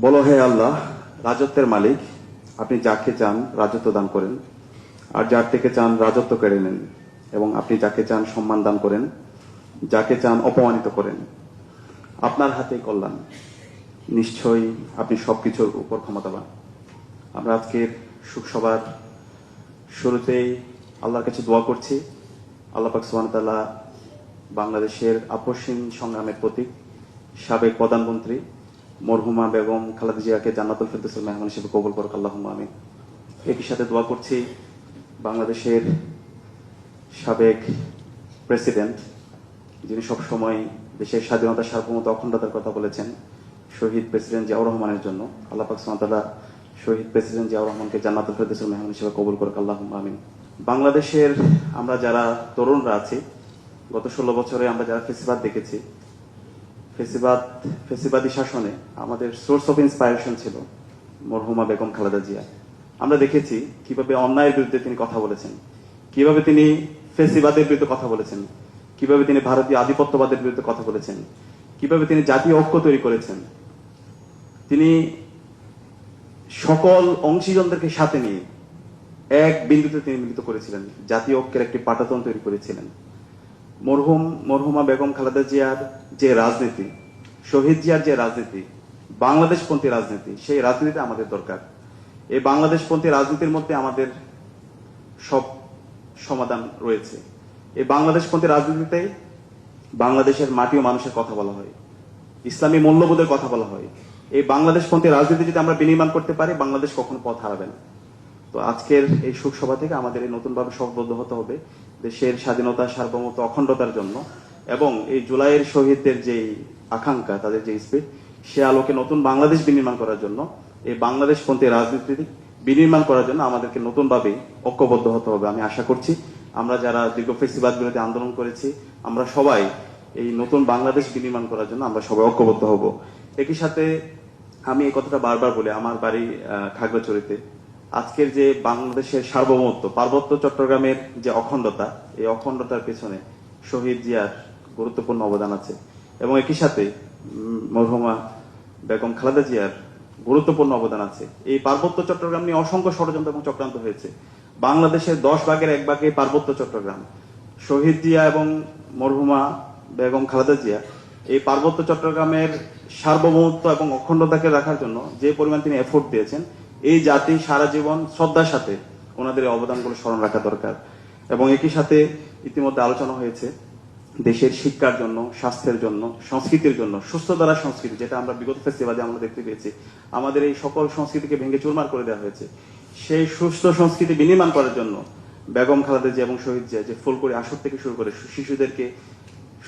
বলো হে আল্লাহ, রাজত্বের মালিক, আপনি যাকে চান রাজত্ব দান করেন, আর যার থেকে চান রাজত্ব কেড়ে নেন, এবং আপনি যাকে চান সম্মান দান করেন, যাকে চান অপমানিত করেন। আপনার হাতেই কল্যাণ, নিশ্চয়ই আপনি সবকিছুর উপর ক্ষমতাবান। আমরা আজকের শোকসভার শুরুতেই আল্লাহর কাছে দোয়া করছি, আল্লাহ পাক সুবহানাহু ওয়া তাআলা বাংলাদেশের আপসহীন সংগ্রামের প্রতীক সাবেক প্রধানমন্ত্রী মরহুমা বেগম খালেদা জিয়াকে জান্নাতুল ফেরদৌসের মেহমান হিসেবে কবুল করুক, আল্লাহুম্মা আমিন। একই সাথে দোয়া করছি বাংলাদেশের সাবেক প্রেসিডেন্ট, যিনি সবসময় দেশের স্বাধীনতা, সার্বভৌমত্ব, অখণ্ডতার কথা বলেছেন, শহীদ প্রেসিডেন্ট জিয়াউর রহমানের জন্য আল্লাহ পাক সুবহানাহু ওয়া তাআলা শহীদ প্রেসিডেন্ট জিয়াউর রহমানকে জান্নাতুল ফেরদৌসের মেহমান হিসেবে কবুল করুক, আল্লাহুম্মা আমিন। বাংলাদেশের আমরা যারা তরুণরা আছি, গত 16 বছরে আমরা যারা ফেসিবাদ দেখেছি, ফেসিবাদী শাসনে আমাদের সোর্স অফ ইন্সপায়ারেশন ছিল মরহুমা বেগম খালেদা জিয়া। আমরা দেখেছি কিভাবে অন্যায়ের বিরুদ্ধে তিনি কথা বলেছেন, কিভাবে তিনি ফেসিবাদের বিরুদ্ধে কথা বলেছেন, কিভাবে তিনি ভারতীয় আধিপত্যবাদের বিরুদ্ধে কথা বলেছেন, কিভাবে তিনি জাতীয় ঐক্য তৈরি করেছেন। তিনি সকল অংশীজনদেরকে সাথে নিয়ে এক বিন্দুতে তিনি মিলিত করেছিলেন, জাতীয় ঐক্যের একটি পাটাতন তৈরি করেছিলেন। মরহুমা বেগম খালেদা জিয়ার যে রাজনীতি, শহীদ জিয়ার যে রাজনীতি, বাংলাদেশপন্থী রাজনীতি, সেই রাজনীতিতে আমাদের দরকার। এই বাংলাদেশপন্থী রাজনীতির মধ্যে আমাদের সব সমাধান রয়েছে। এই বাংলাদেশপন্থী রাজনীতিতে বাংলাদেশের মাটি ও মানুষের কথা বলা হয়, ইসলামী মূল্যবোধের কথা বলা হয়। এই বাংলাদেশপন্থী রাজনীতি যদি আমরা বিনির্মাণ করতে পারি, বাংলাদেশ কখনো পথ হারাবে না। তো আজকের এই শোকসভা থেকে আমাদের এই নতুনভাবে শপথবদ্ধ হতে হবে দেশের স্বাধীনতা, সার্বভৌমত্ব, অখণ্ডতার জন্য, এবং এই জুলাইয়ের শহীদদের যে আকাঙ্ক্ষা, তাদের যে স্পিড, সে আলোকে নতুন বাংলাদেশ বিনির্মাণ করার জন্য, এই বাংলাদেশপন্থী রাজনীতি বিনির্মাণ করার জন্য আমাদেরকে নতুনভাবে ঐক্যবদ্ধ হতে হবে। আমি আশা করছি আমরা যারা দীর্ঘ ফেসিবাদ বিরোধী আন্দোলন করেছি, আমরা সবাই এই নতুন বাংলাদেশ বিনির্মাণ করার জন্য আমরা সবাই ঐক্যবদ্ধ হব। একই সাথে আমি এই কথাটা বারবার বলি, আমার বাড়ি খাগড়াছড়িতে। আজকের যে বাংলাদেশের সার্বভৌমত্ব, পার্বত্য চট্টগ্রামের যে অখণ্ডতা, এই অখণ্ডতার পেছনে শহীদ জিয়ার গুরুত্বপূর্ণ অবদান আছে, এবং একই সাথে মরহুমা বেগম খালেদা জিয়ার গুরুত্বপূর্ণ অবদান আছে। এই পার্বত্য চট্টগ্রাম নিয়ে অসংখ্য ষড়যন্ত্র এবং চক্রান্ত হয়েছে। বাংলাদেশের 10 ভাগের 1 ভাগে পার্বত্য চট্টগ্রাম। শহীদ জিয়া এবং মরহুমা বেগম খালেদা জিয়া এই পার্বত্য চট্টগ্রামের সার্বভৌমত্ব এবং অখণ্ডতাকে রাখার জন্য যে পরিমাণ তিনি এফোর্ট দিয়েছেন, এই জাতি সারা জীবন শ্রদ্ধার সাথে ওনাদের অবদানগুলো স্মরণ রাখা দরকার। এবং একই সাথে ইতিমধ্যে আলোচনা হয়েছে দেশের শিক্ষার জন্য, স্বাস্থ্যের জন্য, সংস্কৃতির জন্য, সুস্থ ধারা সংস্কৃতি, যেটা আমরা বিগত ফেস্টিভ্যালে আমরা দেখতে পেয়েছি, আমাদের এই সকল সংস্কৃতিকে ভেঙে চুরমার করে দেওয়া হয়েছে। সেই সুস্থ সংস্কৃতি বিনির্মাণ করার জন্য বেগম খালেদা জিয়া এবং শহীদ জিয়া যে ফুলকড়ি আসর থেকে শুরু করে শিশুদেরকে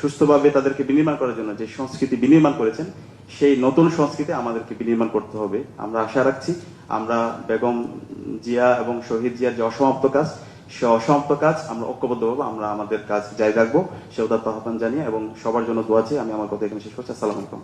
সুস্থভাবে তাদেরকে বিনির্মাণ করার জন্য যে সংস্কৃতি বিনির্মাণ করেছেন, সেই নতুন সংস্কৃতি আমাদেরকে বিনির্মাণ করতে হবে। আমরা আশা রাখছি আমরা বেগম জিয়া এবং শহীদ জিয়ার যে অসমাপ্ত কাজ, সে অসমাপ্ত কাজ আমরা ঐক্যবদ্ধভাবে আমরা আমাদের কাজ জারি রাখবো, সে উদাত্ত আহ্বান জানিয়ে এবং সবার জন্য দোয়া চেয়ে আমি আমার কথা এখানে শেষ করছি। আসসালামু আলাইকুম।